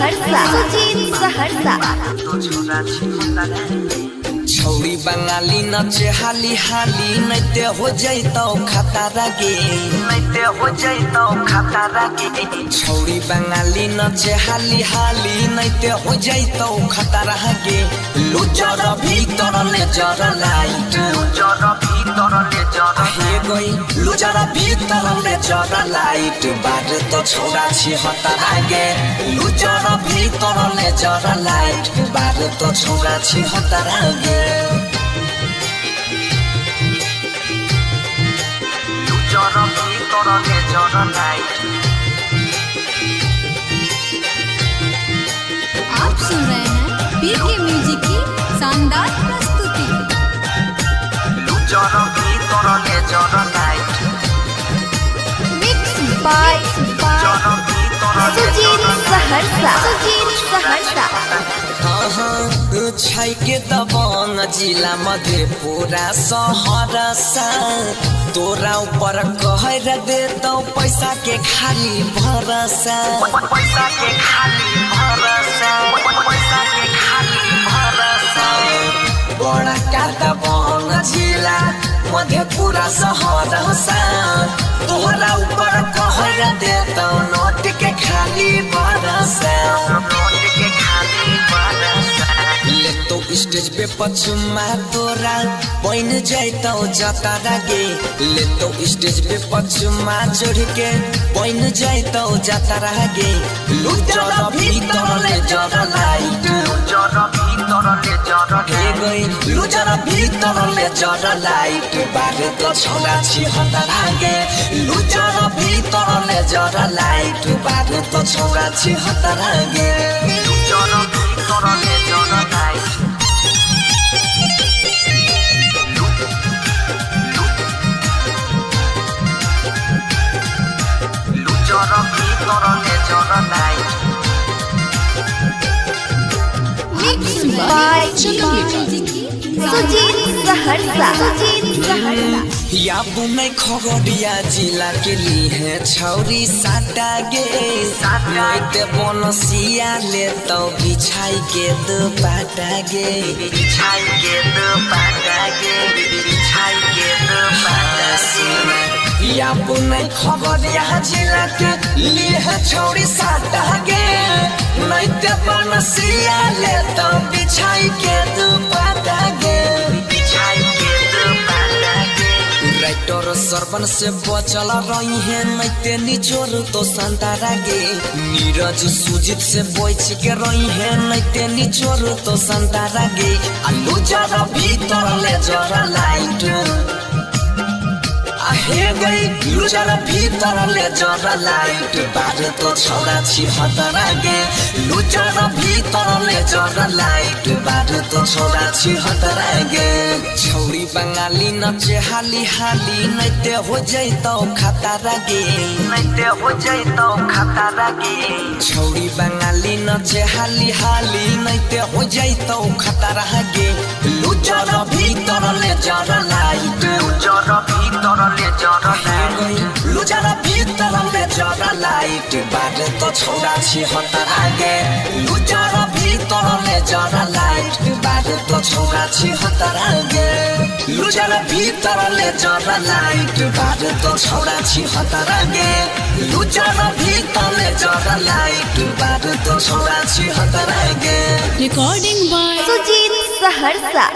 सहरसा सुजीत सहरसा। छौरी बंगाली नचे हाली हाली नैते हो जैतौ खतरा गे, नैते हो जैतौ खतरा गे। छौरी बंगाली नचे हाली हाली नैते हो जैतौ खतरा गे। लुजर भीतर ले जर लाइट, लुजर भीतर ले जर हे गई, लुजर भीतर ले जर लाइट। बार तो छौरा छी हतरा गे, लुजर भीतर ले जर लाइट। बार तो छौरा छी हतरा गे। आप सुन रहे हैं पीके म्यूजिक की शानदार प्रस्तुति। Mix by Sujit Saharsa Sujit Saharsa. छै के दबंग जिला मधेपुरा सहरसा। तोरा ऊपर कहर देतौ पैसा के खाली भरोसा, पैसा के खाली भरोसा, पैसा के खाली भरोसा। बड़ा का दबंग जिला मधेपुरा सहरसा। तोरा ऊपर कहर देतौ नोट के खाली भरोसा, नोट के खाली भरोसा। ले तो स्टेज पे पछुमा तोरा बन जैतौ जतरा गे। ले तो स्टेज पे पछुमा चढ़ के बन जैतौ जतरा गे। लुजर भीतर ले जर लाइट, लुजर भीतर ले जर हे गई, लुजर भीतर ले जर लाइट। बारे तो छौरा छी हतरा गे, लुजर भीतर ले जर लाइट। बारे तो छौरा छी हतरा गे, लुजर भीतर ले जर लाइट। लुजर भीतर ले जर light. Mix by Sujit Saharsa Sujit Saharsa. याबू में खगड़िया जिला के लिए छौरी साटा गे। नैते बनसिया ले तो बिछाई के दुपट्टा गे, बिछाई के दुपट्टा गे, बिछाई के दुपट्टा। याबू में खगड़िया जिला के लिए छौरी साटा गे। नैते बनसिया ले तो बिछाई के दुपट्टा गे, बिछाई के दुपट्टा गे। राइटर सरबन से बचल रही है नैते निचोर तो संतारा गे। नीरज सुजीत से बच के रही है नैते निचोर तो संतारा गे। लुजर भीतर ले जर लाइट हे गई, लुजर भीतर ले जर लाइट। बारे तो छौरा छी हतरा गे, लुजर भीतर ले जर लाइट। बारे तो छौरा छी हतरा गे। छौरी बंगाली नचे हाली हाली नैते हो जैतौ खतरा गे, नैते हो जैतौ खतरा गे। छौरी बंगाली नचे हाली हाली नैते हो जैतौ खतरा गे। लुजर भीतर ले जर लाइट, लुजर भीतर ले जर लाइट, लुजर भीतर ले जर लाइट। बारे तो छौरा छी हतरा गे, लुजर भीतर ले जर लाइट। बारे तो छौरा छी हतरा गे, लुजर भीतर ले जर लाइट। बारे तो छौरा छी हतरा गे, लुजर भीतर ले जर लाइट। बारे तो छौरा छी हतरा गे। Recording by Sujit Saharsa.